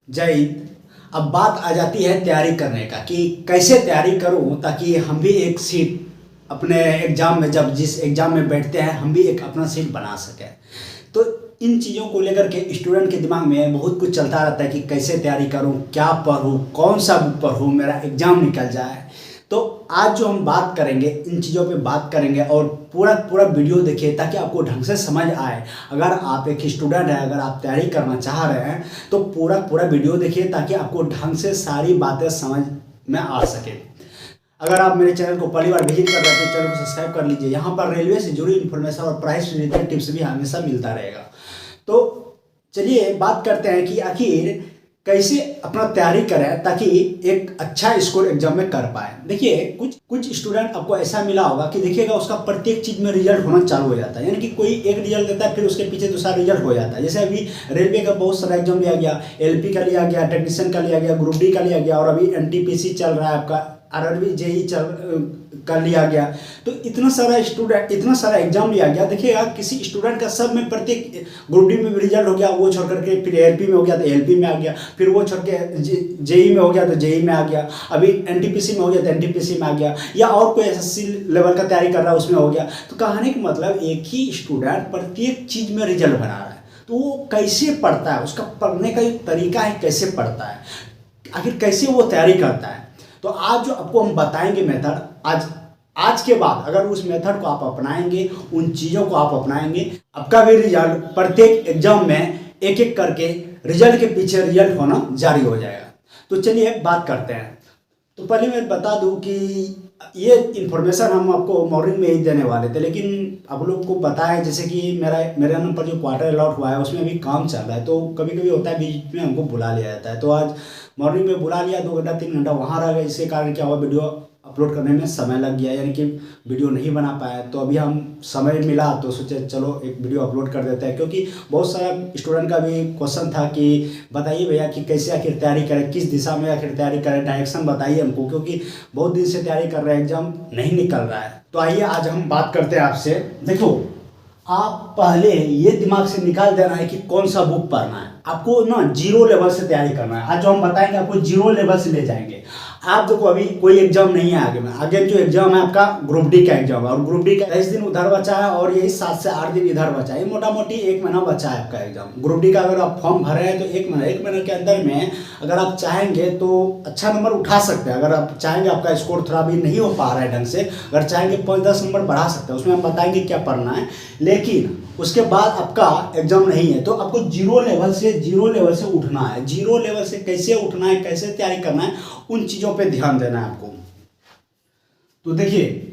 जय हिंद। अब बात आ जाती है तैयारी करने का कि कैसे तैयारी करूं ताकि हम भी एक सीट अपने एग्ज़ाम में, जब जिस एग्ज़ाम में बैठते हैं, हम भी एक अपना सीट बना सकें। तो इन चीज़ों को लेकर के स्टूडेंट के दिमाग में बहुत कुछ चलता रहता है कि कैसे तैयारी करूं, क्या पढूं, कौन सा बुक पढूं, मेरा एग्ज़ाम निकल जाए। तो आज जो हम बात करेंगे, इन चीज़ों पे बात करेंगे और पूरा पूरा वीडियो देखिए ताकि आपको ढंग से समझ आए। अगर आप एक स्टूडेंट हैं, अगर आप तैयारी करना चाह रहे हैं तो पूरा पूरा वीडियो देखिए ताकि आपको ढंग से सारी बातें समझ में आ सके। अगर आप मेरे चैनल को पहली बार विजिट कर रहे हैं तो चैनल को सब्सक्राइब कर लीजिए। यहाँ पर रेलवे से जुड़ी इन्फॉर्मेशन और पढ़ाई से रिलेटेड टिप्स भी हमेशा मिलता रहेगा। तो चलिए बात करते हैं कि आखिर कैसे अपना तैयारी करें ताकि एक अच्छा स्कोर एग्जाम में कर पाए। देखिए कुछ स्टूडेंट आपको ऐसा मिला होगा कि देखिएगा उसका प्रत्येक चीज में रिजल्ट होना चालू हो जाता है, यानी कि कोई एक रिजल्ट देता है फिर उसके पीछे दूसरा रिजल्ट हो जाता है। जैसे अभी रेलवे का बहुत सारा एग्जाम लिया गया, एलपी का लिया गया, टेक्नीशियन का लिया गया, ग्रुप डी का लिया गया और अभी एनटीपीसी चल रहा है, आपका आरआरबी जेई कर लिया गया। तो इतना सारा एग्जाम लिया गया। देखिएगा किसी स्टूडेंट का सब में प्रत्येक ग्रुप डी में भी रिजल्ट हो गया, वो छोड़ करके फिर एलपी में हो गया तो एलपी में आ गया, फिर वो छोड़ के जेई में हो गया तो जेई में आ गया, अभी एनटीपीसी में हो गया तो एनटीपीसी में आ गया, या और कोई एसएससी लेवल का तैयारी कर रहा है उसमें हो गया। तो कहने का मतलब एक ही स्टूडेंट प्रत्येक चीज में रिजल्ट बना रहा है। तो वो कैसे पढ़ता है, उसका पढ़ने का एक तरीका है, कैसे पढ़ता है, आखिर कैसे वो तैयारी करता है। तो आज जो आपको हम बताएंगे मेथड, आज के बाद अगर उस मेथड को आप अपनाएंगे, उन चीज़ों को आप अपनाएंगे, आपका भी रिजल्ट प्रत्येक एग्जाम में एक एक करके रिजल्ट के पीछे रिजल्ट होना जारी हो जाएगा। तो चलिए बात करते हैं। तो पहले मैं बता दूं कि ये इन्फॉर्मेशन हम आपको मॉर्निंग में ही देने वाले थे, लेकिन आप लोग को पता है जैसे कि मेरे नंबर जो क्वार्टर अलॉट हुआ है उसमें अभी काम चल रहा है, तो कभी कभी होता है बीच में हमको बुला लिया जाता है। तो आज मॉर्निंग में बुला लिया, 2 घंटा 3 घंटा वहाँ रह गए, इसके कारण क्या हुआ, वीडियो अपलोड करने में समय लग गया, यानी कि वीडियो नहीं बना पाया। तो अभी हम समय मिला तो सोचे चलो एक वीडियो अपलोड कर देते हैं, क्योंकि बहुत सारा स्टूडेंट का भी क्वेश्चन था कि बताइए भैया कि कैसे आखिर तैयारी करें, किस दिशा में आखिर तैयारी करें, डायरेक्शन बताइए हमको, क्योंकि बहुत दिन से तैयारी कर रहे हैं, एग्जाम नहीं निकल रहा है। तो आइए आज हम बात करते हैं आपसे। देखो, आप पहले ये दिमाग से निकाल देना है कि कौन सा बुक पढ़ना है। आपको ना जीरो लेवल से तैयारी करना है। आज जो हम बताएंगे आपको जीरो लेवल से ले जाएंगे। आप देखो अभी कोई एग्जाम नहीं है आगे में, आगे जो एग्जाम है आपका ग्रुप डी का एग्जाम है, और ग्रुप डी का 10 दिन उधर बचा है और यही 7 से 8 दिन इधर बचा है, ये मोटा मोटी 1 महीना बचा है आपका एग्जाम। ग्रुप डी का अगर आप फॉर्म भरे हैं तो 1 महीने के अंदर में अगर आप चाहेंगे तो अच्छा नंबर उठा सकते हैं। अगर आप चाहेंगे, आपका स्कोर थोड़ा भी नहीं हो पा रहा है ढंग से, अगर चाहेंगे 5-10 नंबर बढ़ा सकते हैं, उसमें हम बताएंगे क्या पढ़ना है। लेकिन उसके बाद आपका एग्जाम नहीं है तो आपको जीरो लेवल से उठना है। जीरो लेवल से कैसे उठना है, कैसे तैयारी करना है, उन चीज़ों पे ध्यान देना है आपको। तो देखिए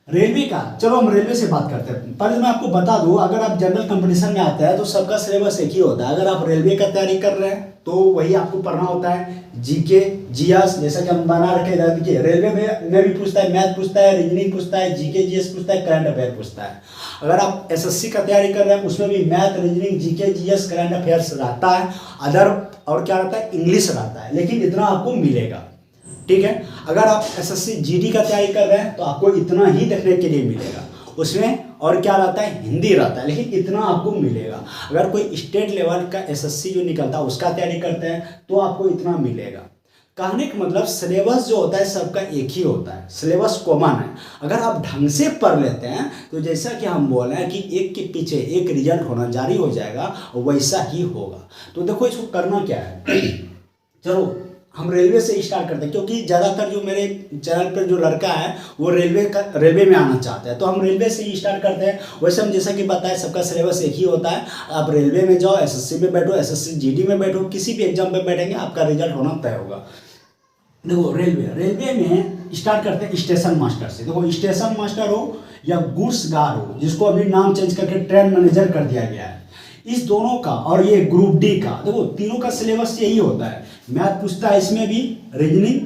रेलवे का, चलो हम रेलवे से बात करते हैं। पहले मैं आपको बता दूं, अगर आप जनरल कंपटीशन में आते हैं तो सबका सिलेबस एक ही होता है। अगर आप रेलवे का तैयारी कर रहे हैं तो वही आपको पढ़ना होता है, जीके जीएस, जैसा कि हम बना रखे। देखिए रेलवे में भी पूछता है, मैथ पूछता है, रीजनिंग पूछता है, जीके जीएस पूछता है, करंट अफेयर पूछता है। अगर आप एसएससी का तैयारी कर रहे हैं उसमें भी math, reasoning, GK GS, current affairs रहता है, अदर और क्या रहता है, इंग्लिश रहता है, लेकिन इतना आपको मिलेगा। ठीक है। अगर आप एसएससी जीडी का तैयारी कर रहे हैं तो आपको इतना ही देखने के लिए मिलेगा। उसमें और क्या रहता है, हिंदी रहता है, लेकिन इतना आपको मिलेगा। अगर कोई स्टेट लेवल का एसएससी जो निकलता है उसका तैयारी करते हैं तो आपको इतना मिलेगा। कहने का मतलब सिलेबस जो होता है सबका एक ही होता है, सिलेबस कॉमन है। अगर आप ढंग से पढ़ लेते हैं तो जैसा कि हम बोल रहे हैं कि एक के पीछे एक रिजल्ट होना जारी हो जाएगा, वैसा ही होगा। तो देखो इसको करना क्या है। चलो हम रेलवे से स्टार्ट करते हैं, क्योंकि ज़्यादातर जो मेरे चैनल पर जो लड़का है वो रेलवे में आना चाहते हैं, तो हम रेलवे से ही स्टार्ट करते हैं। वैसे हम जैसा कि बताएं सबका सिलेबस एक ही होता है। आप रेलवे में जाओ, एसएससी में बैठो, एसएससी जीडी में बैठो, किसी भी एग्जाम पे बैठेंगे आपका रिजल्ट होना तय होगा। देखो रेलवे में स्टार्ट करते हैं स्टेशन मास्टर से। देखो स्टेशन मास्टर हो या गुड्स गार्ड हो, जिसको अभी नाम चेंज करके ट्रेन मैनेजर कर दिया गया है, इस दोनों का और ये ग्रुप डी का, देखो तीनों का सिलेबस यही होता है। मैथ पूछता है, इसमें भी reasoning,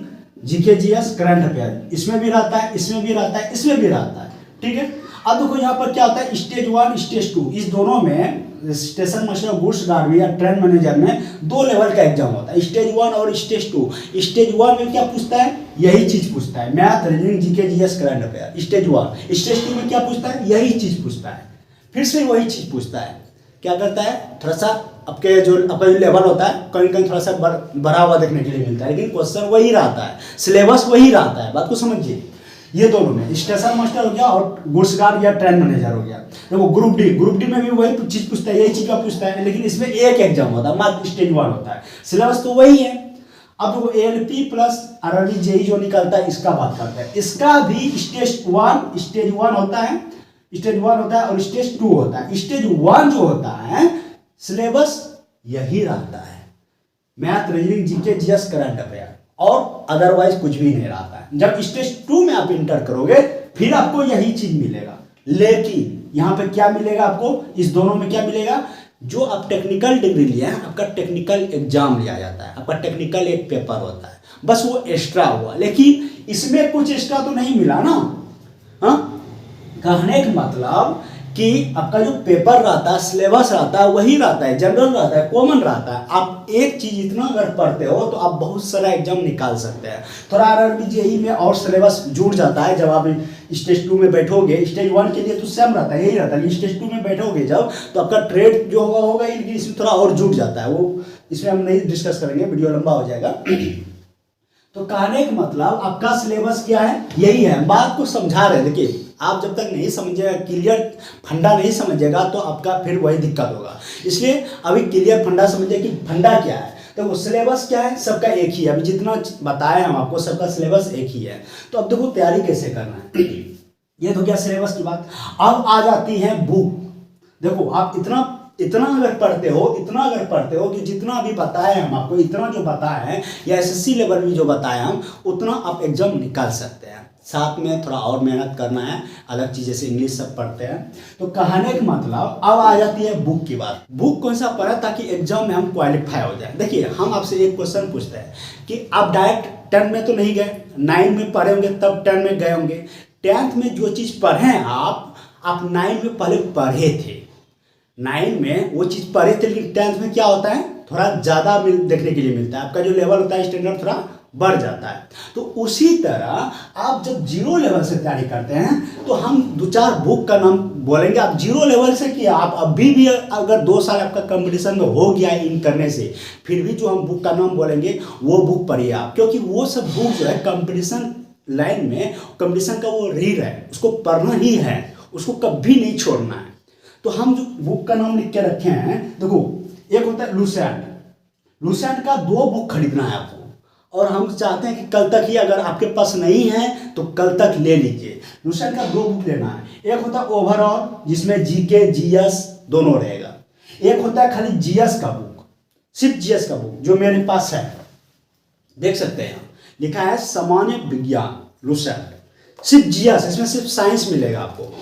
GK GS, current affair, इसमें भी रहता है, इसमें भी रहता है, इसमें भी रहता है। ठीक है। अब देखो यहाँ पर क्या होता है, स्टेज 1 स्टेज 2, इस दोनों में स्टेशन मास्टर, गुड्स गार्ड या ट्रेन मैनेजर में 2 लेवल का एग्जाम होता है, स्टेज 1 और स्टेज 2। स्टेज 1 में क्या पूछता है, यही चीज पूछता है, math, reasoning, GK GS, current affair, stage 1। Stage 2 में क्या पूछता है, यही चीज पूछता है, फिर से वही चीज पूछता है। क्या करता है, थोड़ा सा आपके जो आपका जो लेवल होता है कहीं कहीं थोड़ा सा बढ़ा हुआ देखने के लिए मिलता है, लेकिन क्वेश्चन वही रहता है, सिलेबस वही रहता है। बात को समझिए। ये दोनों में स्टेशन मास्टर हो गया और गुड्स गार्ड या ट्रेन मैनेजर हो गया। देखो ग्रुप डी में भी वही चीज पूछता है, यही चीज का पूछता है, लेकिन इसमें एक एग्जाम होता है, मात्र स्टेज 1 होता है, सिलेबस तो वही है। अब देखो ALP प्लस RRB JEE जो निकलता है इसका बात करते हैं। इसका भी स्टेज 1 होता है, स्टेज 1 होता है और स्टेज 2 होता है। स्टेज 1 जो होता है सिलेबस यही रहता है, math, reasoning, GK, GS, current affair, और अदरवाइज कुछ भी नहीं रहता है। जब स्टेज 2 में आप इंटर करोगे फिर आपको यही चीज मिलेगा, लेकिन यहाँ पे क्या मिलेगा आपको, इस दोनों में क्या मिलेगा, जो आप टेक्निकल डिग्री लिए हैं आपका टेक्निकल एग्जाम लिया जाता है, आपका टेक्निकल एक पेपर होता है, बस वो एक्स्ट्रा हुआ। लेकिन इसमें कुछ एक्स्ट्रा तो नहीं मिला ना। हाँ, कहने का मतलब कि आपका जो पेपर रहता है, सिलेबस रहता है वही रहता है, जनरल रहता है, कॉमन रहता है। आप एक चीज इतना अगर पढ़ते हो तो आप बहुत सारा एग्जाम निकाल सकते हैं। थोड़ा RRB JEE में और सिलेबस जुड़ जाता है जब आप स्टेज 2 में बैठोगे। स्टेज 1 के लिए तो सेम रहता है, यही रहता है, स्टेज 2 में बैठोगे जब तो आपका ट्रेड जो होगा इसमें थोड़ा और जुड़ जाता है। वो इसमें हम नहीं डिस्कस करेंगे, वीडियो लंबा हो जाएगा। तो कहने का मतलब आपका सिलेबस क्या है, यही है। बात को समझा रहे हैं। देखिए आप जब तक नहीं समझेगा, क्लियर फंडा नहीं समझेगा तो आपका फिर वही दिक्कत होगा। इसलिए अभी क्लियर फंडा समझे कि फंडा क्या है। तो वो सिलेबस क्या है, सबका एक ही है। अभी जितना बताया हम आपको सबका सिलेबस एक ही है। तो अब देखो तैयारी कैसे करना है। ये तो क्या सिलेबस की बात। अब आ जाती है बुक। देखो आप इतना अगर पढ़ते हो कि जितना भी बताए हम आपको, इतना जो बताए हैं या SSC लेवल में जो बताए हम, उतना आप एग्जाम निकाल सकते हैं। साथ में थोड़ा और मेहनत करना है, अलग चीज़ जैसे इंग्लिश सब पढ़ते हैं। तो कहने का मतलब अब आ जाती है बुक की बात। बुक कौन सा पढ़ा ताकि एग्जाम में हम क्वालिफाई हो जाए। देखिए हम आपसे एक क्वेश्चन पूछते हैं कि आप डायरेक्ट 10 में तो नहीं गए, 9 में पढ़े होंगे तब 10 में गए होंगे। 10th में जो चीज़ पढ़े हैं आप 9 में पहले पढ़े थे, 9 में वो चीज़ पढ़े थे, लेकिन 10th में क्या होता है थोड़ा ज़्यादा देखने के लिए मिलता है। आपका जो लेवल होता है स्टैंडर्ड थोड़ा बढ़ जाता है। तो उसी तरह आप जब 0 लेवल से तैयारी करते हैं तो हम 2-4 बुक का नाम बोलेंगे। आप 0 लेवल से किया, आप अभी भी अगर 2 साल आपका कंपटीशन में हो गया इन करने से, फिर भी जो हम बुक का नाम बोलेंगे वो बुक पढ़िए आप, क्योंकि वो सब बुक जो है कंपटीशन लाइन में, कंपटीशन का वो रीड है, उसको पढ़ना ही है, उसको कभी नहीं छोड़ना है। तो हम जो बुक का नाम लिख के रखे हैं, देखो एक होता है लुसेंट का 2 बुक खरीदना है आपको, और हम चाहते हैं कि कल तक ही, अगर आपके पास नहीं है तो कल तक ले लीजिए। लुसेंट का 2 बुक लेना है। एक होता है ओवरऑल जिसमें जीके जीएस दोनों रहेगा। एक होता है खाली जीएस का बुक, सिर्फ जीएस का बुक, जो मेरे पास है, देख सकते हैं लिखा है सामान्य विज्ञान लुसेंट, सिर्फ जीएस। इसमें सिर्फ साइंस मिलेगा आपको,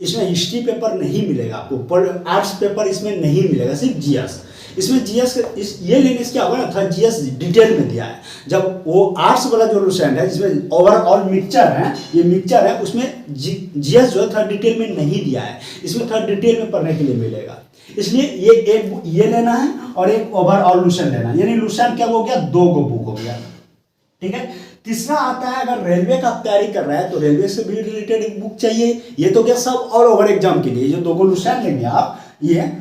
इसमें हिस्ट्री पेपर नहीं मिलेगा आपको, आर्ट्स पेपर इसमें नहीं मिलेगा, सिर्फ जीएस। इसमें जीएस ये लेने से क्या होगा ना, थोड़ा जीएस डिटेल में दिया है। जब वो आर्ट्स वाला जो लुसेंट है जिसमें ओवरऑल मिक्सचर है, ये मिक्सचर है, उसमें जीएस जो है थोड़ा डिटेल में नहीं दिया है, इसमें थोड़ा डिटेल में पढ़ने के लिए मिलेगा। इसलिए ये एक ये लेना है और एक ओवरऑल लुसेंट लेना है। यानी लुसेंट क्या हो गया, 2 बुक हो गया, ठीक है। तीसरा आता है अगर रेलवे का तैयारी कर रहा है तो रेलवे से भी रिलेटेड एक बुक चाहिए। ये तो क्या सब ऑल ओवर एग्जाम के लिए, जो 2 लुसेंट लेंगे आप, ये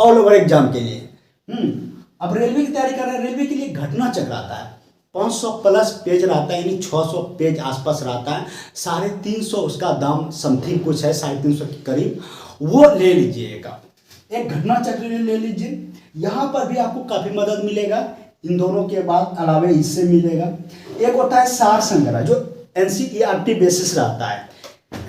ऑल ओवर एग्जाम के लिए। अब रेलवे की तैयारी कर रहे हैं, रेलवे के लिए घटना चक्र आता है, 500 प्लस पेज रहता है, यानी 600 पेज आसपास रहता है। 350 उसका दाम समथिंग कुछ है, 350 के करीब, वो ले लीजिए। एक घटना चक्र ले लीजिए, यहाँ पर भी आपको काफ़ी मदद मिलेगा। इन दोनों के बाद अलावे इससे मिलेगा। एक होता है सार संग्रह, जो NCERT बेसिस रहता है,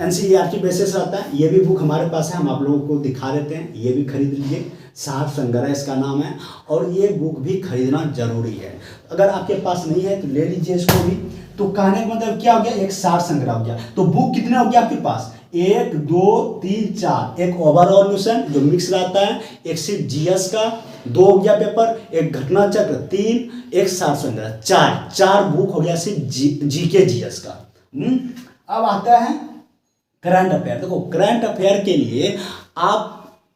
NCERT बेसिस रहता है। ये भी बुक हमारे पास है, हम आप लोगों को दिखा देते हैं, ये भी खरीद लीजिए। सार संग्रह इसका नाम है, और ये बुक भी खरीदना जरूरी है। अगर आपके पास नहीं है तो ले लीजिए इसको भी। तो कहने का मतलब क्या हो गया, एक सार संग्रह हो गया। तो बुक कितने हो गया आपके पास, 1 2 3 4। एक ओवरऑल लुसेंट जो मिक्स रहता है, एक सिर्फ जीएस का 2 हो गया पेपर, एक घटना चक्र 3, एक सार संग्रह 4 बुक हो गया सिर्फ जीके जीएस का। अब आता है करंट अफेयर। देखो करंट अफेयर के लिए आप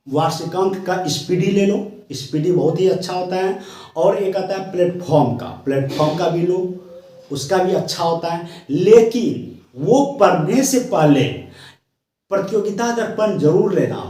वार्षिकांक का स्पीडी ले लो, स्पीडी बहुत ही अच्छा होता है। और एक आता है प्लेटफॉर्म का भी लो, उसका भी अच्छा होता है। लेकिन वो पढ़ने से पहले प्रतियोगिता दर्पण जरूर लेना,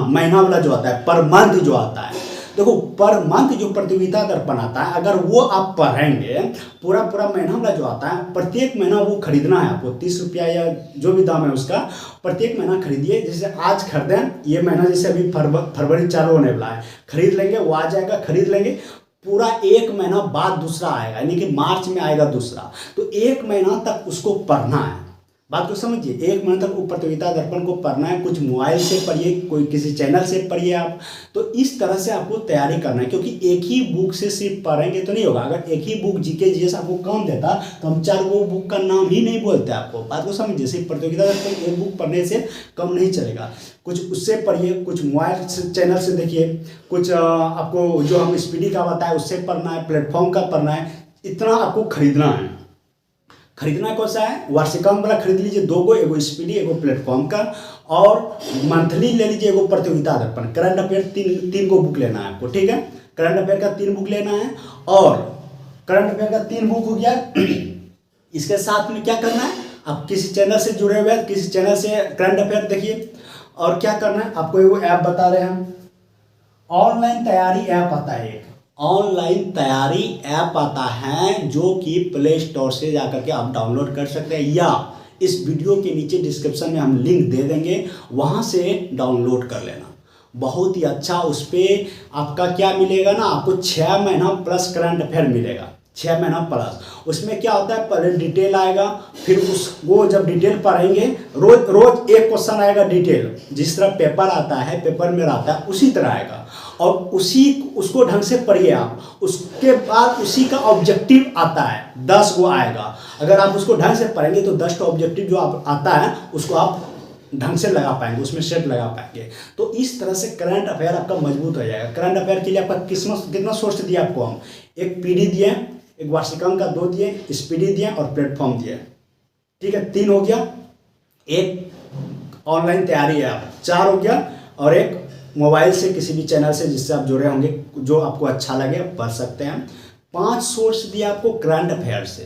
महीना वाला जो आता है, पर मंथ जो आता है, देखो पर मंथ जो प्रतियोगिता दर्पण आता है, अगर वो आप पढ़ेंगे पूरा पूरा महीना वाला जो आता है, प्रत्येक महीना वो खरीदना है आपको, 30 रुपया या जो भी दाम है उसका, प्रत्येक महीना खरीदिए। जैसे आज खरीदें, ये महीना जैसे अभी फरवरी चालू होने वाला है, खरीद लेंगे, वो आ जाएगा, खरीद लेंगे, पूरा एक महीना बाद दूसरा आएगा, यानी कि मार्च में आएगा दूसरा, तो एक महीना तक उसको पढ़ना है। बात को समझिए, एक महीने तक वो प्रतियोगिता दर्पण को पढ़ना है। कुछ मोबाइल से पढ़िए, कोई किसी चैनल से पढ़िए आप, तो इस तरह से आपको तैयारी करना है, क्योंकि एक ही बुक से सिर्फ पढ़ेंगे तो नहीं होगा। अगर एक ही बुक जीके जीएस आपको कम देता तो हम 4 बुक का नाम ही नहीं बोलते आपको। बात को समझिए, सिर्फ प्रतियोगिता दर्पण एक बुक पढ़ने से कम नहीं चलेगा, कुछ उससे पढ़िए, कुछ मोबाइल चैनल से देखिए, कुछ आपको जो हम स्पीडी का बताए उससे पढ़ना है, प्लेटफॉर्म का पढ़ना है, इतना आपको खरीदना है। खरीदना कौन सा है, वार्षिकांक वाला खरीद लीजिए 2 गो, एगो स्पीडी एगो प्लेटफॉर्म का, और मंथली ले लीजिए एगो प्रतियोगिता दर्पण। करंट अफेयर तीन गो बुक लेना है आपको, ठीक है, करंट अफेयर का 3 बुक लेना है, और करंट अफेयर का 3 बुक हो गया। इसके साथ में क्या करना है, आप किसी चैनल से जुड़े हुए हैं, किसी चैनल से करंट अफेयर देखिए, और क्या करना है आपको, एगो ऐप बता रहे हैं हम, ऑनलाइन तैयारी ऐप आता है, एक ऑनलाइन तैयारी ऐप आता है जो कि प्ले स्टोर से जाकर के आप डाउनलोड कर सकते हैं, या इस वीडियो के नीचे डिस्क्रिप्शन में हम लिंक दे देंगे, वहाँ से डाउनलोड कर लेना। बहुत ही अच्छा, उस पर आपका क्या मिलेगा ना, आपको 6 महीना प्लस करंट अफेयर मिलेगा, 6 महीना प्लस। उसमें क्या होता है, पहले डिटेल आएगा, फिर वो जब डिटेल पढ़ेंगे, रोज एक क्वेश्चन आएगा डिटेल, जिस तरह पेपर आता है, पेपर में आता है उसी तरह आएगा, और उसको ढंग से पढ़िए आप। उसके बाद उसी का ऑब्जेक्टिव आता है, 10 गो आएगा। अगर आप उसको ढंग से पढ़ेंगे तो 10 ऑब्जेक्टिव जो आप आता है उसको आप ढंग से लगा पाएंगे, उसमें सेट लगा पाएंगे। तो इस तरह से करंट अफेयर आपका मजबूत हो जाएगा। करंट अफेयर के लिए आपका कितना सोर्स दिया आपको हम, एक पीडी दिए, एक वार्षिकांक का 2 दिए, स्पीडी दिए और प्लेटफॉर्म दिए, ठीक है, 3 हो गया, एक ऑनलाइन तैयारी ऐप 4 हो गया, और एक मोबाइल से किसी भी चैनल से जिससे आप जुड़े होंगे, जो आपको अच्छा लगे पढ़ सकते हैं। 5 सोर्स दिया आपको करंट अफेयर से।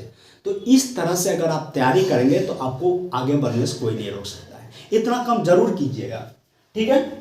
तो इस तरह से अगर आप तैयारी करेंगे तो आपको आगे बढ़ने से कोई नहीं रोक सकता है। इतना कम जरूर कीजिएगा, ठीक है।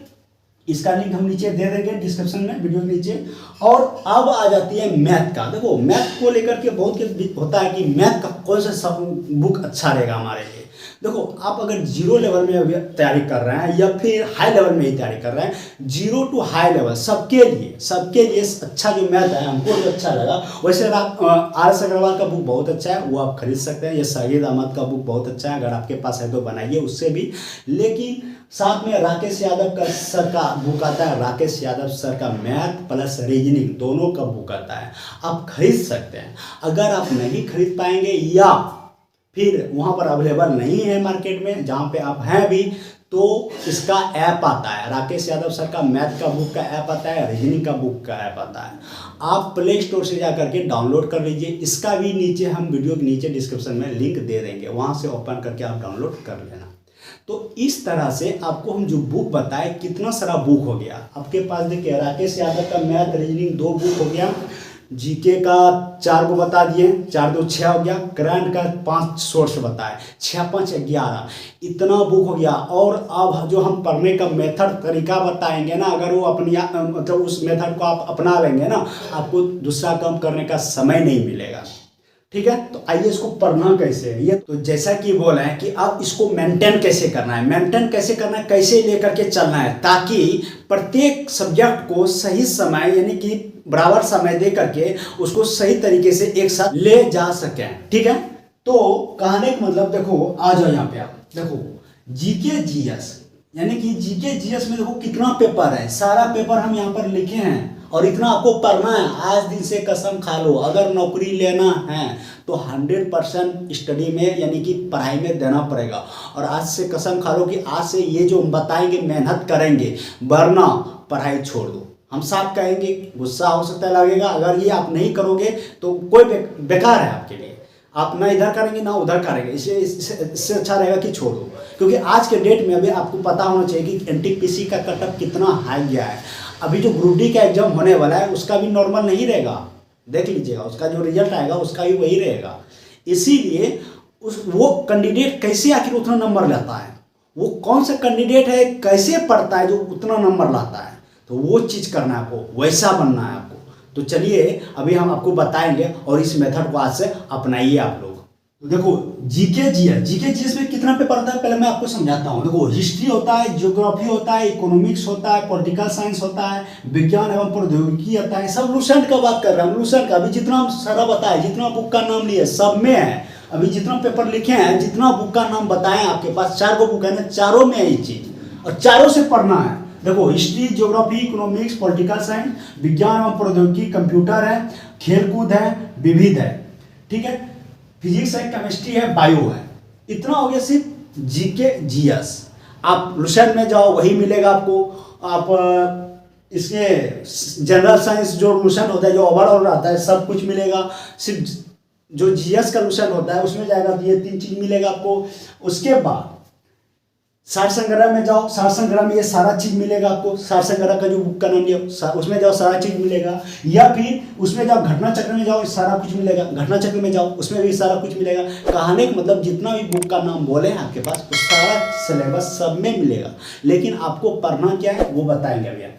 इसका लिंक हम नीचे दे देंगे डिस्क्रिप्शन में, वीडियो के नीचे। और अब आ जाती है मैथ का। देखो मैथ को लेकर के बहुत होता है कि मैथ का कौन सा सब बुक अच्छा रहेगा हमारे लिए। देखो आप अगर 0 लेवल में अभी तैयारी कर रहे हैं या फिर हाई लेवल में ही तैयारी कर रहे हैं, 0 टू हाई लेवल सबके लिए अच्छा जो मैथ है, हमको जो अच्छा लगा। वैसे RS अग्रवाल का बुक बहुत अच्छा है, वो आप खरीद सकते हैं। ये शाहिद अहमद का बुक बहुत अच्छा है, अगर आपके पास है तो बनाइए उससे भी। लेकिन साथ में राकेश यादव का सर का बुक आता है, राकेश यादव सर का मैथ प्लस रीजनिंग दोनों का बुक आता है, आप खरीद सकते हैं। अगर आप नहीं खरीद पाएंगे या फिर वहाँ पर अवेलेबल नहीं है मार्केट में जहाँ पे आप हैं भी, तो इसका ऐप आता है, राकेश यादव सर का मैथ का बुक का ऐप आता है, रीजनिंग का बुक का ऐप आता है। आप प्ले स्टोर से जा करके डाउनलोड कर लीजिए। इसका भी नीचे हम वीडियो के नीचे डिस्क्रिप्शन में लिंक दे देंगे, वहाँ से ओपन करके आप डाउनलोड कर लेना। तो इस तरह से आपको हम जो बुक बताए, कितना सारा बुक हो गया आपके पास। देखिए राकेश यादव का मैथ रीजनिंग 2 बुक हो गया, जीके का 4 को बता दिए, 4 2 6 हो गया, करंट का 5 सोर्स बताए, 6 5 11, इतना बुक हो गया। और अब जो हम पढ़ने का मेथड तरीका बताएंगे ना, अगर वो अपनी मतलब उस मेथड को आप अपना लेंगे ना, आपको दूसरा काम करने का समय नहीं मिलेगा, ठीक है। तो आइए इसको पढ़ना कैसे है ये, तो जैसा कि बोला है कि अब इसको मेंटेन कैसे करना है, कैसे लेकर के चलना है, ताकि प्रत्येक सब्जेक्ट को सही समय यानी कि बराबर समय दे करके उसको सही तरीके से एक साथ ले जा सके, ठीक है। तो कहने का मतलब देखो, आ जाओ यहाँ पे आप देखो, जीके जीएस यानी कि जीके जीएस में देखो कितना पेपर है, सारा पेपर हम यहाँ पर लिखे हैं और इतना आपको पढ़ना है। आज दिन से कसम खा लो, अगर नौकरी लेना है तो 100% स्टडी में यानी कि पढ़ाई में देना पड़ेगा। और आज से कसम खा लो कि आज से ये जो हम बताएंगे मेहनत करेंगे, वरना पढ़ाई छोड़ दो। हम साफ कहेंगे, गुस्सा हो सकता है लगेगा, अगर ये आप नहीं करोगे तो कोई बेकार है आपके लिए। आप ना इधर करेंगे ना उधर करेंगे, इससे अच्छा रहेगा कि छोड़ दो। क्योंकि आज के डेट में अभी आपको पता होना चाहिए कि एनटीपीसी का कटअप कितना हाई गया है। अभी जो ग्रुप डी का एग्जाम होने वाला है उसका भी नॉर्मल नहीं रहेगा, देख लीजिएगा, उसका जो रिजल्ट आएगा उसका भी वही रहेगा। इसीलिए वो कैंडिडेट कैसे आखिर उतना नंबर लाता है, वो कौन सा कैंडिडेट है, कैसे पढ़ता है जो उतना नंबर लाता है। तो वो चीज़ करना है आपको, वैसा बनना है आपको। तो चलिए अभी हम आपको बताएंगे और इस मेथड को आज से अपनाइए आप लोग। तो देखो जीके जीएस में कितना पेपर होता है पहले मैं आपको समझाता हूँ। देखो हिस्ट्री होता है, ज्योग्राफी होता है, इकोनॉमिक्स होता है, पॉलिटिकल साइंस होता है, विज्ञान एवं प्रौद्योगिकी होता है। सब लूसेंट का बात कर रहे हैं हम, लूसेंट का। अभी जितना हम सारा बताए, जितना बुक का नाम लिए सब में है। अभी जितना पेपर लिखे हैं, जितना बुक का नाम बताएं आपके पास, 4 गो बुक है ना, चारों में है ये चीज और चारों से पढ़ना है। देखो history, geography, economics, political science, विज्ञान एवं प्रौद्योगिकी, कंप्यूटर है, खेलकूद है, विविध है, ठीक है, फिजिक्स है, केमिस्ट्री है, बायो है। इतना हो गया सिर्फ जीके जीएस। आप लूसेंट में जाओ वही मिलेगा आपको। आप इसके जनरल साइंस जो लूसेंट होता है, जो ओवरऑल रहता है, सब कुछ मिलेगा। सिर्फ जो जीएस का लूसेंट होता है उसमें जाएगा तो ये 3 चीज मिलेगा आपको। उसके बाद सार संग्रह में जाओ, सार संग्रह में ये सारा चीज मिलेगा आपको। सार संग्रह का जो बुक का नाम लिया उसमें जाओ, सारा चीज मिलेगा। या फिर उसमें जाओ, घटना चक्र में जाओ, सारा कुछ मिलेगा। घटना चक्र में जाओ, उसमें भी सारा कुछ मिलेगा। कहने का मतलब जितना भी बुक का नाम बोले आपके पास, वो सारा सिलेबस सब में मिलेगा। लेकिन आपको पढ़ना क्या है वो बताएंगे भैया।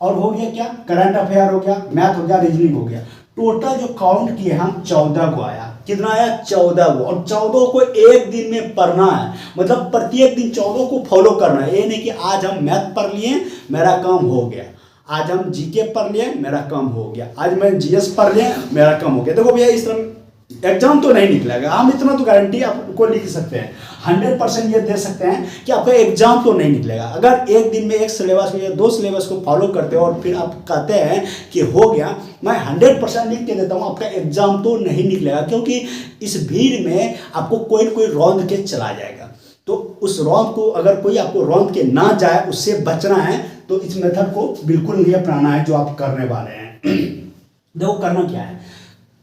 और हो गया क्या, करंट अफेयर हो गया, मैथ हो गया, रीजनिंग हो गया। टोटल जो काउंट किए हम 14 को आया। कितना आया, 14 को। और 14 को एक दिन में पढ़ना है, मतलब प्रत्येक दिन 14 को फॉलो करना है। ये नहीं कि आज हम मैथ पढ़ लिए मेरा काम हो गया, आज हम जीके पढ़ लिए मेरा काम हो गया, आज मैं जीएस पढ़ लिया मेरा काम हो गया। देखो भैया इस तरह एग्जाम तो नहीं निकलेगा। हम इतना तो गारंटी आपको लिख सकते हैं, 100% ये दे सकते हैं कि आपका एग्जाम तो नहीं निकलेगा। अगर एक दिन में एक सिलेबस में या 2 सिलेबस को फॉलो करते हो और फिर आप कहते हैं कि हो गया, मैं 100% लिख के देता हूँ, आपका एग्जाम तो नहीं निकलेगा। क्योंकि इस भीड़ में आपको कोई न कोई रौंद के चला जाएगा। तो उस रौंद को, अगर कोई आपको रौंद के ना जाए, उससे बचना है, तो इस मेथड को बिल्कुल नहीं अपनाना है जो आप करने वाले हैं। देखो करना क्या है,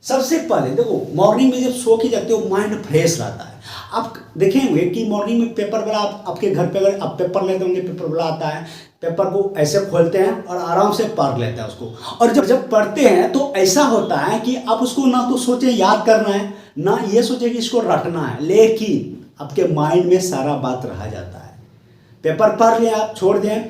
सबसे पहले देखो मॉर्निंग में जब सो के जाते हो माइंड फ्रेश रहता है। आप देखे होंगे कि मॉर्निंग में पेपर वाला आपके घर पे अगर आप पेपर लेते होंगे, पेपर वाला आता है, पेपर को ऐसे खोलते हैं और आराम से पढ़ लेते हैं उसको। और जब पढ़ते हैं तो ऐसा होता है कि आप उसको ना तो सोचे याद करना है, ना ये सोचे कि इसको रटना है, लेकिन आपके माइंड में सारा बात रह जाता है। पेपर पढ़ लिया, आप छोड़ दें,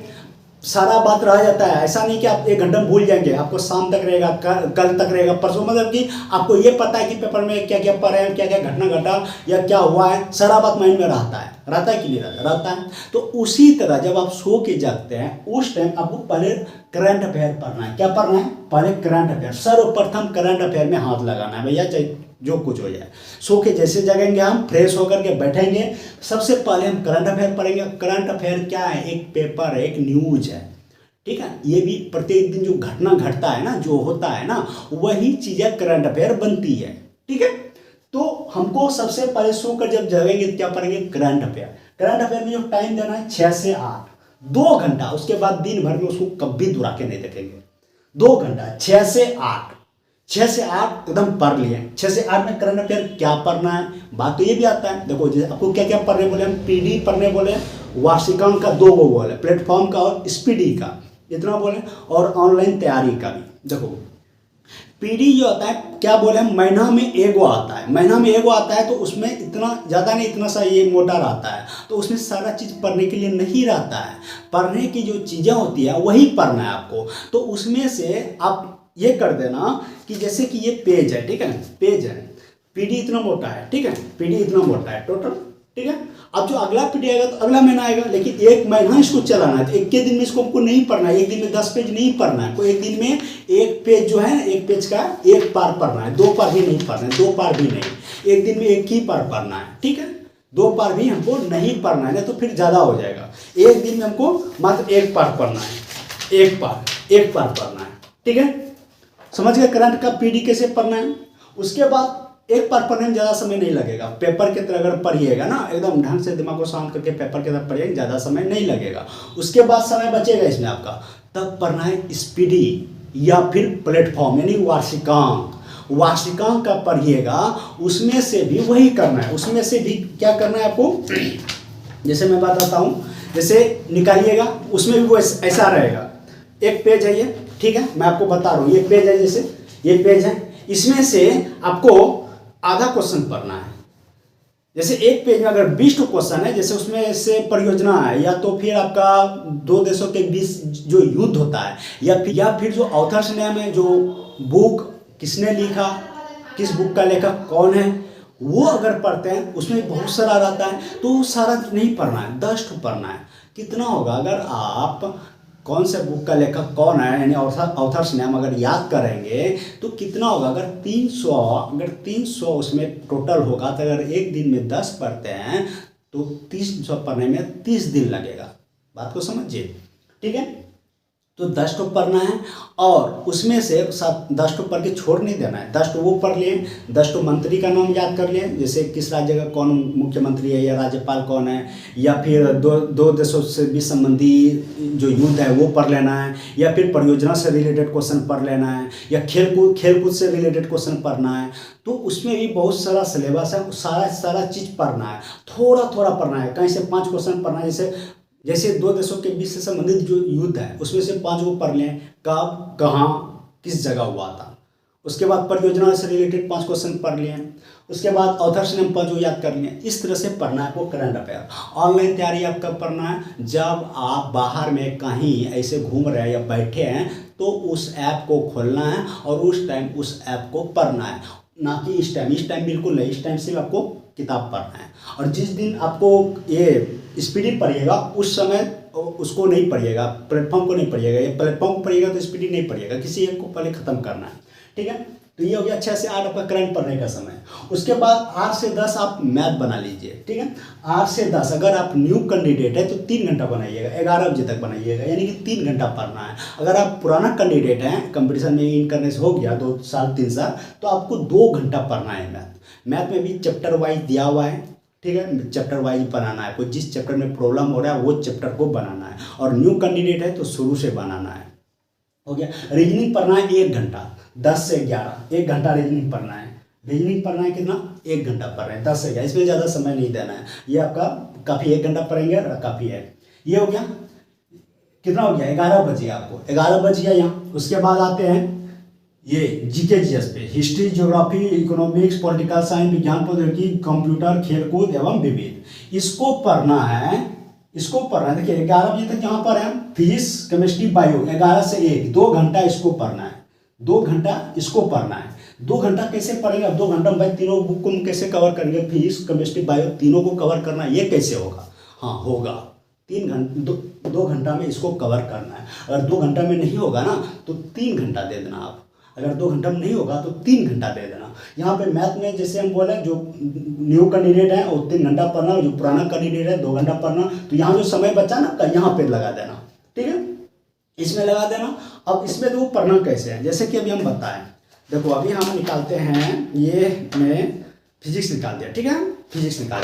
सारा बात रह जाता है। ऐसा नहीं कि आप 1 घंटा में भूल जाएंगे, आपको शाम तक रहेगा, कल तक रहेगा, परसों, मतलब कि आपको ये पता है कि पेपर में क्या क्या पढ़े हैं, क्या क्या घटना घटा या क्या हुआ है, सारा बात माइंड में रहता है कि नहीं रहता है। तो उसी तरह जब आप सो के जागते हैं, उस टाइम आपको पहले करंट अफेयर पढ़ना है। क्या पढ़ना है, पहले करंट अफेयर, सर्वप्रथम करंट अफेयर में हाथ लगाना है भैया, चाहे जो कुछ हो जाए। सो के जैसे जगेंगे हम, फ्रेश होकर के बैठेंगे, सबसे पहले हम करंट अफेयर पढ़ेंगे। करंट अफेयर क्या है, एक पेपर है, एक न्यूज है, ठीक है। ये भी प्रत्येक दिन जो घटना घटता है ना, जो होता है ना, वही चीजें करंट अफेयर बनती है, ठीक है। तो हमको सबसे पहले सो कर जब जगेंगे क्या पढ़ेंगे, करंट अफेयर। करंट अफेयर में जो टाइम देना है 6 से 8, 2 घंटा। उसके बाद दिन भर में उसको कभी दुरा के नहीं देखेंगे। 2 घंटा, 6 से 8, 6 से 8 एकदम पढ़ लिए। 6 से 8 में करंट अफेयर क्या पढ़ना है, बात तो ये भी आता है। देखो जैसे आपको क्या क्या पढ़ने बोले, हम पीडी पढ़ने बोले, वार्षिकांक का 2 गो बोले, प्लेटफॉर्म का और स्पीडी का, इतना बोले, और ऑनलाइन तैयारी का भी। देखो पीडी जो आता है, क्या बोले हम, महीना में 1 गो आता है। महीना में 1 गो आता है तो उसमें इतना ज़्यादा नहीं, इतना सा ये मोटा रहता है, तो उसमें सारा चीज़ पढ़ने के लिए नहीं रहता है। पढ़ने की जो चीज़ें होती है वही पढ़ना है आपको। तो उसमें से आप ये कर देना कि जैसे कि ये पेज है, ठीक है, पेज है, पीडी इतना मोटा है, ठीक है, पीडी इतना मोटा है टोटल, ठीक है। अब जो अगला पीडी आएगा तो अगला महीना आएगा, लेकिन 1 महीना इसको चलाना है। तो एक के दिन में इसको हमको नहीं पढ़ना है, एक दिन में 10 पेज नहीं पढ़ना है। कोई एक दिन में 1 पेज जो है, 1 पेज का 1 पार पढ़ना है, 2 पार भी नहीं पढ़ना है, 2 पार भी नहीं, एक दिन में 1 ही पार पढ़ना है, ठीक है। 2 पार भी हमको नहीं पढ़ना है, तो फिर ज़्यादा हो जाएगा। एक दिन में हमको मात्र 1 पार पढ़ना है, 1 पार पढ़ना है, ठीक है। समझ गए करंट का पीडी कैसे पढ़ना है। उसके बाद 1 पार पढ़ने में ज़्यादा समय नहीं लगेगा। पेपर की तरह अगर पढ़िएगा ना, एकदम ढंग से दिमाग को शांत करके पेपर की तरह पढ़िएगा, ज़्यादा समय नहीं लगेगा। उसके बाद समय बचेगा इसमें आपका, तब पढ़ना है स्पीडी या फिर प्लेटफॉर्म, यानी वार्षिकांक का पढ़िएगा। उसमें से भी वही करना है, उसमें से भी क्या करना है आपको, जैसे मैं बताता हूँ, जैसे निकालिएगा, उसमें भी वो ऐसा रहेगा। 1 पेज है ये, ठीक है, मैं आपको बता रहा हूँ, ये पेज है, जैसे ये पेज है, इसमें से आपको आधा क्वेश्चन पढ़ना है, जैसे एक पेज में अगर 20 क्वेश्चन है, जैसे उसमें से परियोजना है, या तो फिर आपका दो देशों के बीच जो युद्ध होता है, या फिर जो ऑथर्स नेम है, जो बुक किसने लिखा, किस बुक का लेखक कौन है, वो अगर पढ़ते हैं उसमें बहुत सारा रहता है, तो सारा नहीं पढ़ना है, 10 पढ़ना है। कितना होगा अगर आप कौन से बुक का लेखक कौन है, यानी ऑथर्स नेम अगर याद करेंगे तो कितना होगा, अगर 300 उसमें टोटल होगा, तो अगर एक दिन में 10 पढ़ते हैं तो 300 पढ़ने में 30 दिन लगेगा। बात को समझिए, ठीक है। तो 10 पढ़ना है, और उसमें से 10 पढ़ के छोड़ नहीं देना है। 10 वो पढ़ लिए, 10 मंत्री का नाम याद कर लिए, जैसे किस राज्य का कौन मुख्यमंत्री है या राज्यपाल कौन है, या फिर दो देशों से भी संबंधी जो युद्ध है वो पढ़ लेना है, या फिर परियोजना से रिलेटेड क्वेश्चन पढ़ लेना है, या खेलकूद से रिलेटेड क्वेश्चन पढ़ना है। तो उसमें भी बहुत सारा सिलेबस है, सारा चीज़ पढ़ना है, थोड़ा थोड़ा पढ़ना है। कहीं से 5 क्वेश्चन पढ़ना है, जैसे दो देशों के बीच से संबंधित जो युद्ध है उसमें से 5 वो पढ़ लें, कब कहाँ किस जगह हुआ था। उसके बाद परियोजना से रिलेटेड 5 क्वेश्चन पढ़ लिए, उसके बाद ऑथर्स नेम 5 वो याद कर लिए। इस तरह से पढ़ना है आपको करंट अफेयर। ऑनलाइन तैयारी आप कब पढ़ना है, जब आप बाहर में कहीं ऐसे घूम रहे हैं या बैठे हैं, तो उस ऐप को खोलना है और उस टाइम उस ऐप को पढ़ना है, ना कि इस टाइम बिल्कुल नहीं। इस टाइम सिर्फ आपको किताब पढ़ना है, और जिस दिन आपको ये स्पीडी पढ़िएगा उस समय उसको नहीं पढ़िएगा, प्लेटफॉर्म को नहीं पढ़िएगा। ये प्लेटफॉर्म को पढ़िएगा तो स्पीडी नहीं पढ़िएगा, किसी एक को पहले ख़त्म करना है, ठीक है। तो ये हो गया 6 से 8 आपका करंट पढ़ने का समय। उसके बाद 8 से 10 आप मैथ बना लीजिए, ठीक है। 8 से 10 अगर आप न्यू कैंडिडेट है तो 3 घंटा बनाइएगा, 11 बजे तक बनाइएगा, यानी कि 3 घंटा पढ़ना है। अगर आप पुराना कैंडिडेट हैं, कंपटीशन में इन करने से हो गया 2 साल 3 साल, तो आपको 2 घंटा पढ़ना है मैथ में भी चैप्टर वाइज दिया हुआ है, ठीक है। चैप्टर वाइज बनाना है, कोई जिस चैप्टर में प्रॉब्लम हो रहा है वो चैप्टर को बनाना है, और न्यू कैंडिडेट है तो शुरू से बनाना है, हो गया। रीजनिंग पढ़ना है 1 घंटा, 10 से 11 1 घंटा रीजनिंग पढ़ना है। रीजनिंग पढ़ना है कितना, 1 घंटा पढ़ रहे हैं, 10 से 11, इसमें ज़्यादा समय नहीं देना है। ये आपका काफ़ी, 1 घंटा पढ़ेंगे काफ़ी है। ये हो गया, कितना हो गया, 11 बजे आपको, 11 बज गया यहाँ। उसके बाद आते हैं ये जीके जीएस पे, history, geography, economics, political science, विज्ञान प्रौद्योगिकी, कंप्यूटर, खेलकूद एवं विविध। इसको पढ़ना है। देखिए 11 बजे तक यहाँ पर है फिजिक्स, केमिस्ट्री, बायो, 11 से 1 2 घंटा इसको पढ़ना है, 2 घंटा इसको पढ़ना है। 2 घंटा कैसे पढ़ेंगे, 2 घंटा में भाई तीनों बुक को कैसे कवर करेंगे, फिजिक्स, केमिस्ट्री, बायो, तीनों को कवर करना, ये कैसे होगा, हाँ होगा। 2 घंटा में इसको कवर करना है। अगर 2 घंटा में नहीं होगा ना तो 3 घंटा दे देना आप। अगर 2 घंटा में नहीं होगा तो 3 घंटा दे देना। यहाँ पे मैथ में जैसे हम बोले, जो न्यू कैंडिडेट है वो 3 घंटा पढ़ना, जो पुराना कैंडिडेट है 2 घंटा पढ़ना। तो यहाँ जो समय बचा ना, यहाँ पे लगा देना, ठीक है, इसमें लगा देना। अब इसमें तो पढ़ना कैसे है, जैसे कि अभी हम बताएं, देखो अभी हम निकालते हैं, ये मैं फिजिक्स निकाल दिया, ठीक है, फिजिक्स निकाल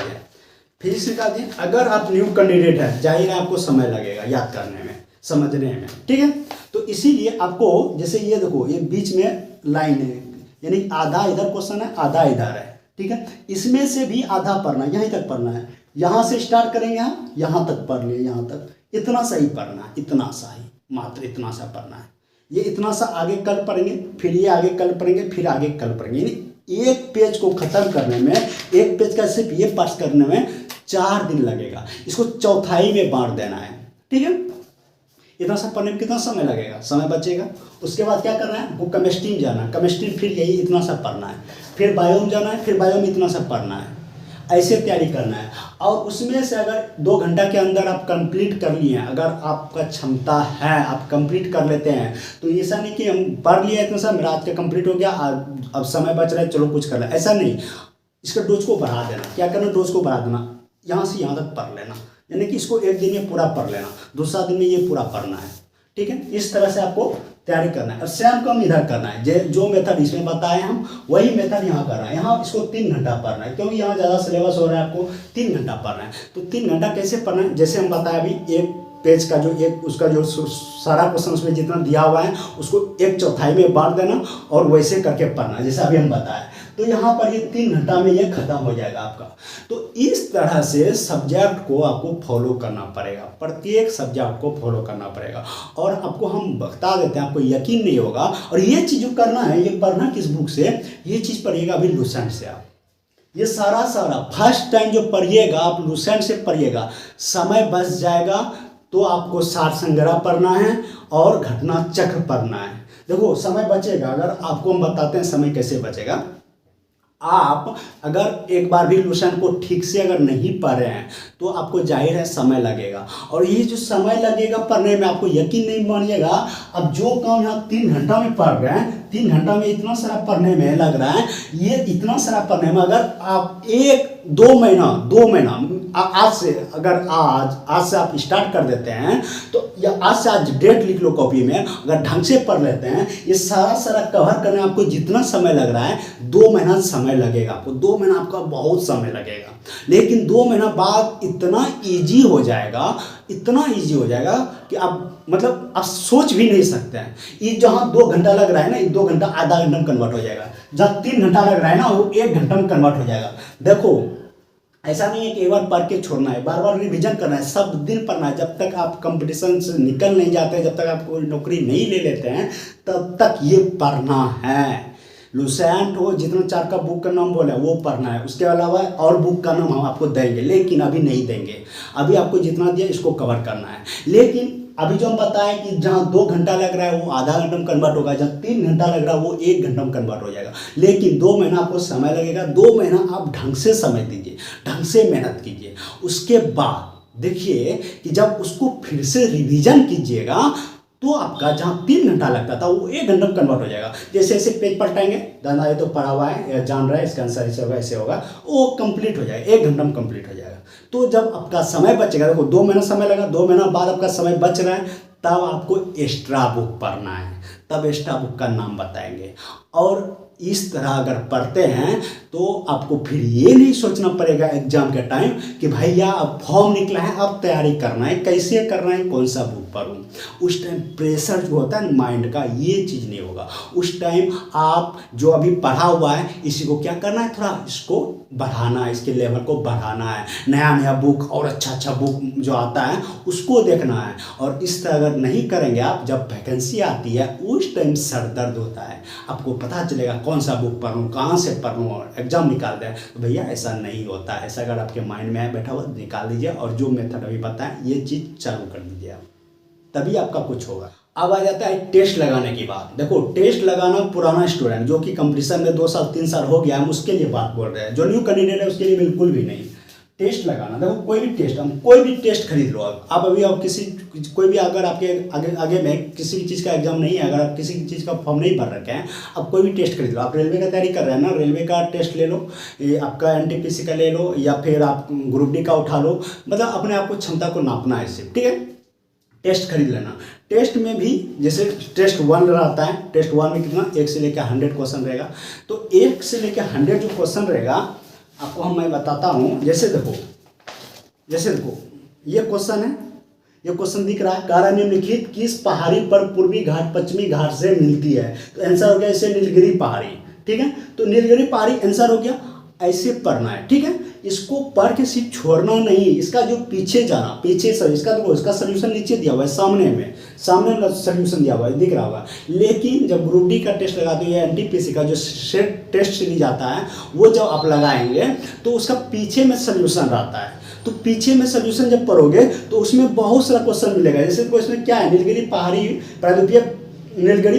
दिया। अगर आप न्यू कैंडिडेट है, जाहिर है आपको समय लगेगा याद करने में, समझने में, ठीक है। तो इसीलिए आपको, जैसे ये देखो, ये बीच में लाइन है, यानी आधा इधर क्वेश्चन है, आधा इधर है, ठीक है। इसमें से भी आधा पढ़ना, यहीं तक पढ़ना है। यहाँ से स्टार्ट करेंगे हम, यहाँ तक पढ़ लिए, यहाँ तक, इतना सा ही पढ़ना है, इतना सा ही, मात्र इतना सा पढ़ना है। ये इतना सा आगे कल पढ़ेंगे, फिर ये आगे कल पढ़ेंगे, फिर आगे कल पढ़ेंगे, यानी एक पेज को ख़त्म करने में, एक पेज का सिर्फ ये पास करने में 4 दिन लगेगा। इसको चौथाई में बांट देना है, ठीक है। इतना सब पढ़ने में कितना समय लगेगा, समय बचेगा। उसके बाद क्या करना है, वो केमिस्ट्री में जाना है, केमिस्ट्री फिर यही इतना सा पढ़ना है, फिर बायो में जाना है, फिर बायो में इतना सा पढ़ना है, ऐसे तैयारी करना है। और उसमें से अगर 2 घंटा के अंदर आप कंप्लीट कर लिए हैं, अगर आपका क्षमता है आप कंप्लीट कर लेते हैं, तो ऐसा नहीं कि हम पढ़ लिए इतना सा, मेरा आज का कंप्लीट हो गया, अब समय बच रहा है चलो कुछ कर लें, ऐसा नहीं। इसका डोज को बढ़ा देना, क्या करना, डोज को बढ़ा देना, यहाँ से यहाँ तक पढ़ लेना, यानी कि इसको एक दिन में पूरा पढ़ लेना, दूसरा दिन में ये पूरा पढ़ना है, ठीक है। इस तरह से आपको तैयारी करना है। और सेम कम इधर करना है, जो मेथड इसमें बताए हम वही मेथड यहाँ करना है। यहाँ इसको 3 घंटा पढ़ना है, क्योंकि यहाँ ज़्यादा सिलेबस हो रहा है, आपको 3 घंटा पढ़ना है। तो 3 घंटा कैसे पढ़ना है, जैसे हम बताया अभी, एक पेज का जो उसका जो सारा क्वेश्चन उसमें जितना दिया हुआ है उसको 1/4 में बांट देना और वैसे करके पढ़ना, जैसे अभी हम बताया। तो यहाँ पर ये 3 घंटा में ये खत्म हो जाएगा आपका। तो इस तरह से सब्जेक्ट को आपको फॉलो करना पड़ेगा, प्रत्येक सब्जेक्ट को फॉलो करना पड़ेगा। और आपको हम बता देते हैं, आपको यकीन नहीं होगा। और ये चीज़ जो करना है, ये पढ़ना किस बुक से, ये चीज़ पढ़िएगा अभी लुसेंट से। आप ये सारा सारा फर्स्ट टाइम जो पढ़िएगा आप लुसेंट से पढ़िएगा, समय बच जाएगा। तो आपको सार संग्रह पढ़ना है और घटना चक्र पढ़ना है। देखो समय बचेगा, अगर आपको हम बताते हैं समय कैसे बचेगा। आप अगर एक बार भी लुसेंट को ठीक से अगर नहीं पढ़ रहे हैं तो आपको जाहिर है समय लगेगा, और ये जो समय लगेगा पढ़ने में, आपको यकीन नहीं मानिएगा, अब जो काम यहाँ 3 घंटा में पढ़ रहे हैं, 3 घंटा में इतना सारा पढ़ने में लग रहा है, ये इतना सारा पढ़ने में अगर आप 1-2 महीना आज से, अगर आज से आप स्टार्ट कर देते हैं तो, या आज डेट लिख लो कॉपी में, अगर ढंग से पढ़ लेते हैं, ये सारा कवर करने में आपको जितना समय लग रहा है 2 महीना समय लगेगा आपको। 2 महीना आपका बहुत समय लगेगा, लेकिन 2 महीना बाद इतना ईजी हो जाएगा, इतना ईजी हो जाएगा कि आप मतलब आप सोच भी नहीं सकते हैं। ये जहाँ 2 घंटा लग रहा है ना, ये 2 घंटा आधा घंटा में कन्वर्ट हो जाएगा। जहाँ 3 घंटा लग रहा है ना, वो 1 घंटा में कन्वर्ट हो जाएगा। देखो ऐसा नहीं है कि एक बार पढ़ के छोड़ना है, बार बार रिवीजन करना है, सब दिन पढ़ना है। जब तक आप कंपटीशन से निकल नहीं जाते, जब तक आप कोई नौकरी नहीं ले लेते हैं, तब तक ये पढ़ना है। लुसेंट हो जितना 4 का बुक का नाम बोला वो पढ़ना है, उसके अलावा और बुक का नाम हम आपको देंगे, लेकिन अभी नहीं देंगे। अभी आपको जितना दिया इसको कवर करना है। लेकिन अभी जो हम बताएं कि जहाँ 2 घंटा लग रहा है वो आधा घंटा में कन्वर्ट होगा, जहाँ 3 घंटा लग रहा है वो 1 घंटा में कन्वर्ट हो जाएगा। लेकिन 2 महीना आपको समय लगेगा। 2 महीना आप ढंग से समय दीजिए, ढंग से मेहनत कीजिए। उसके बाद देखिए कि जब उसको फिर से रिवीजन कीजिएगा तो आपका जहाँ 3 घंटा लगता था वो 1 घंटा में कन्वर्ट हो जाएगा। जैसे ऐसे पेज पलटाएंगे, दादा ये तो पढ़ा हुआ है या जान रहा है, इसका आंसर ऐसे होगा ऐसे होगा, वो कंप्लीट हो जाएगा, 1 घंटा में कंप्लीट हो जाएगा। तो जब आपका समय बचेगा, देखो 2 महीना समय लगा, 2 महीना बाद आपका समय बच रहा है, तब आपको एक्स्ट्रा बुक पढ़ना है, तब एक्स्ट्रा बुक का नाम बताएंगे। और इस तरह अगर पढ़ते हैं तो आपको फिर ये नहीं सोचना पड़ेगा एग्जाम के टाइम कि भैया अब फॉर्म निकला है, अब तैयारी करना है, कैसे करना है, कौन सा बुक पढ़ूं। उस टाइम प्रेशर जो होता है माइंड का, ये चीज़ नहीं होगा। उस टाइम आप जो अभी पढ़ा हुआ है इसी को क्या करना है, थोड़ा इसको बढ़ाना है, इसके लेवल को बढ़ाना है। नया नया बुक और अच्छा बुक जो आता है उसको देखना है। और इस तरह अगर नहीं करेंगे आप, जब वैकेंसी आती है उस टाइम सर दर्द होता है, आपको पता चलेगा कौन सा बुक पढ़ूं, कहाँ से पढ़ूं, और एग्जाम निकाल दें। तो भैया ऐसा नहीं होता है। ऐसा अगर आपके माइंड में है बैठा हुआ, निकाल दीजिए और जो मेथड अभी बताएं ये चीज़ चालू कर दीजिए आप, तभी आपका कुछ होगा। अब आ जाता है टेस्ट लगाने की बात। देखो टेस्ट लगाना, पुराना स्टूडेंट जो कि कंपटीशन में 2 साल 3 साल हो गया, हम उसके लिए बात बोल रहे हैं। जो न्यू कैंडिडेट है उसके लिए बिल्कुल भी नहीं। टेस्ट लगाना, देखो कोई भी टेस्ट, हम कोई भी टेस्ट खरीद लो आप अभी, आप किसी कोई भी, अगर आपके आगे में किसी भी चीज़ का एग्जाम नहीं है, अगर आप किसी चीज़ का फॉर्म नहीं भर रखे हैं, आप कोई भी टेस्ट खरीद लो। आप रेलवे का तैयारी कर रहे हैं ना, रेलवे का टेस्ट ले लो, ये आपका NTPC का ले लो, या फिर आप ग्रुप D का उठा लो। मतलब अपने आप को क्षमता को नापना है सिर्फ, ठीक है। टेस्ट खरीद लेना। टेस्ट में भी जैसे टेस्ट 1 रहता है, टेस्ट 1 में कितना 1 से लेकर 100 क्वेश्चन रहेगा। तो 1 से लेकर 100 जो क्वेश्चन रहेगा आपको मैं बताता हूँ। जैसे देखो ये क्वेश्चन है, ये क्वेश्चन दिख रहा है, कार्य निम्नलिखित किस पहाड़ी पर पूर्वी घाट पश्चिमी घाट से मिलती है। तो आंसर हो गया इसे नीलगिरी पहाड़ी, ठीक है। तो नीलगिरी पहाड़ी आंसर हो गया। ऐसे पढ़ना है, ठीक है। इसको पढ़ के सिर्फ छोड़ना नहीं, इसका जो पीछे जाना, पीछे से इसका देखो, इसका सोल्यूशन नीचे दिया हुआ है, सामने सोल्यूशन दिया हुआ है, दिख रहा होगा। लेकिन जब ग्रुप D का टेस्ट लगाते हो या NTPC का जो टेस्ट सीरीज आता है, वो जब आप लगाएंगे तो उसका पीछे में सोल्यूशन रहता है। तो पीछे में सोल्यूशन जब पढ़ोगे तो उसमें बहुत सारा क्वेश्चन मिलेगा। जैसे तो इसमें क्या है, नीलगिरी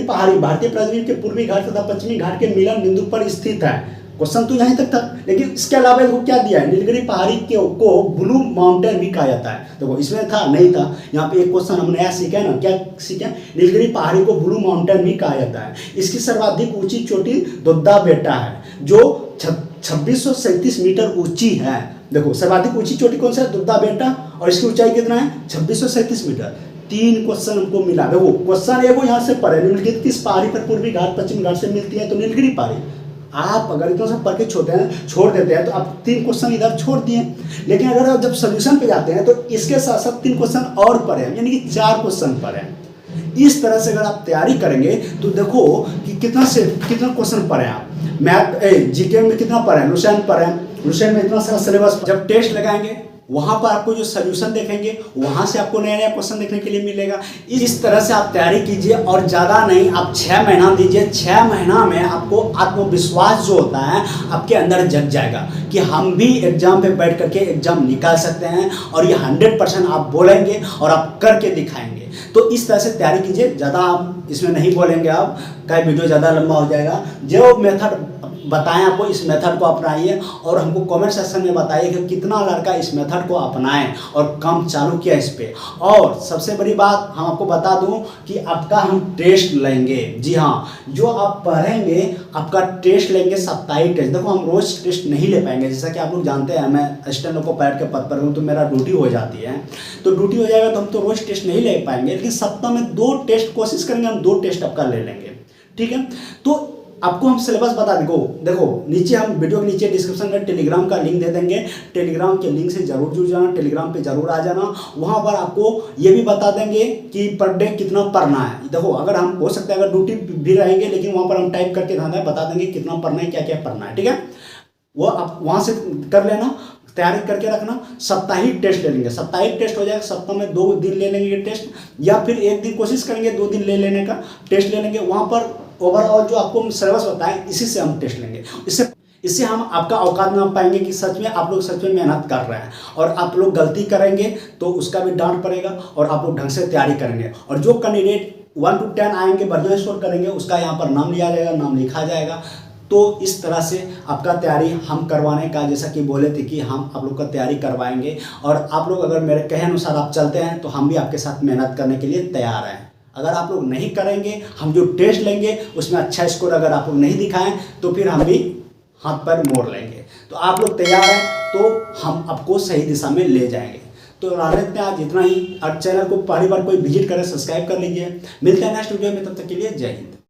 पहाड़ी भारतीय प्रायद्वीप के पूर्वी घाट तथा पश्चिमी घाट के मिलन बिंदु पर स्थित है। क्वेश्चन तो यहीं तक था, लेकिन इसके अलावा इसको क्या दिया है, नीलगिरी पहाड़ी को ब्लू माउंटेन भी कहा जाता है। देखो इसमें था नहीं था, यहाँ पे एक क्वेश्चन हम नया सीखे ना, क्या सीखे, नीलगिरी पहाड़ी को ब्लू माउंटेन भी कहा जाता है। इसकी सर्वाधिक ऊंची चोटी दुद्धा बेटा है, जो 2637 मीटर ऊंची है। देखो सर्वाधिक ऊंची चोटी कौन सा है, दुद्धा बेटा, और इसकी ऊंचाई कितना है 2637 मीटर। 3 क्वेश्चन हमको मिला। देखो क्वेश्चन एगो यहाँ से पढ़े, नीलगिरी किस पहाड़ी पर पूर्वी घाट पश्चिमी घाट से मिलती है, तो नीलगिरी पहाड़ी। आप अगर इतना सब पढ़ के छोड़ देते हैं तो आप 3 क्वेश्चन इधर छोड़ दिए। लेकिन अगर आप जब सोल्यूशन पे जाते हैं तो इसके साथ साथ 3 क्वेश्चन और पढ़े, यानी कि 4 क्वेश्चन पढ़े। इस तरह से अगर आप तैयारी करेंगे तो देखो कि कितना क्वेश्चन पढ़े आप। मैथ GK में कितना पढ़े, लुसेंट पढ़े, लुसेंट में इतना सारा सिलेबस। जब टेस्ट लगाएंगे वहाँ पर आपको जो सोल्यूशन देखेंगे वहाँ से आपको नया नया क्वेश्चन देखने के लिए मिलेगा। इस तरह से आप तैयारी कीजिए और ज़्यादा नहीं, आप 6 महीना दीजिए। 6 महीना में आपको आत्मविश्वास जो होता है आपके अंदर जग जाएगा कि हम भी एग्जाम पे बैठ करके एग्जाम निकाल सकते हैं, और ये 100% आप बोलेंगे और आप करके दिखाएंगे। तो इस तरह से तैयारी कीजिए, ज़्यादा आप इसमें नहीं बोलेंगे, आप का वीडियो ज़्यादा लंबा हो जाएगा। जो मेथड बताएं आपको, इस मेथड को अपनाइए और हमको कमेंट सेक्शन में बताइए कि कितना लड़का इस मेथड को अपनाएं और काम चालू किया इस पे। और सबसे बड़ी बात हम आपको बता दूं कि आपका हम टेस्ट लेंगे। जी हाँ, जो आप पढ़ेंगे आपका टेस्ट लेंगे, साप्ताहिक टेस्ट। देखो हम रोज टेस्ट नहीं ले पाएंगे, जैसा कि आप लोग जानते हैं मैं असिस्टेंट लोग को पैड के पद पर हूँ, तो मेरा ड्यूटी हो जाती है। तो ड्यूटी हो जाएगा तो हम तो रोज टेस्ट नहीं ले पाएंगे, लेकिन सप्ताह में 2 टेस्ट कोशिश करेंगे, हम 2 टेस्ट आपका ले लेंगे। ठीक है, तो आपको हम सिलेबस बता देंगे। देखो नीचे हम वीडियो के नीचे डिस्क्रिप्शन में टेलीग्राम का लिंक दे देंगे, टेलीग्राम के लिंक से जरूर जुड़ जाना, टेलीग्राम पे जरूर आ जाना। वहाँ पर आपको ये भी बता देंगे कि पर डे कितना पढ़ना है। देखो अगर हम हो सकता है अगर ड्यूटी भी रहेंगे, लेकिन वहाँ पर हम टाइप करके बता देंगे कितना पढ़ना है, क्या क्या पढ़ना है। ठीक है, वो आप वहाँ से कर लेना, तैयारी करके रखना। साप्ताहिक टेस्ट ले लेंगे, साप्ताहिक टेस्ट हो जाएगा, सप्ताह में 2 दिन ले लेंगे टेस्ट, या फिर 1 दिन कोशिश करेंगे, 2 दिन ले लेने का टेस्ट ले लेंगे। वहाँ पर ओवरऑल जो आपको सिलेबस बताएं इसी से हम टेस्ट लेंगे। इससे हम आपका औकात में पाएंगे कि सच में आप लोग सच में मेहनत कर रहे हैं, और आप लोग गलती करेंगे तो उसका भी डांट पड़ेगा, और आप लोग ढंग से तैयारी करेंगे। और जो कैंडिडेट 1 to 10 आएंगे, बढ़िया स्कोर करेंगे, उसका यहाँ पर नाम लिया जाएगा, नाम लिखा जाएगा। तो इस तरह से आपका तैयारी हम करवाने का, जैसा कि बोले थे कि हम आप लोग का तैयारी करवाएंगे, और आप लोग अगर मेरे कहे अनुसार आप चलते हैं तो हम भी आपके साथ मेहनत करने के लिए तैयार हैं। अगर आप लोग नहीं करेंगे, हम जो टेस्ट लेंगे उसमें अच्छा स्कोर अगर आप लोग नहीं दिखाएं तो फिर हम भी हाथ पैर मोड़ लेंगे। तो आप लोग तैयार हैं तो हम आपको सही दिशा में ले जाएंगे। तो राजनीति में आज इतना ही। आज चैनल को पहली बार कोई विजिट करे, सब्सक्राइब कर लीजिए। मिलते हैं नेक्स्ट वीडियो में, तब तक के लिए जय हिंद।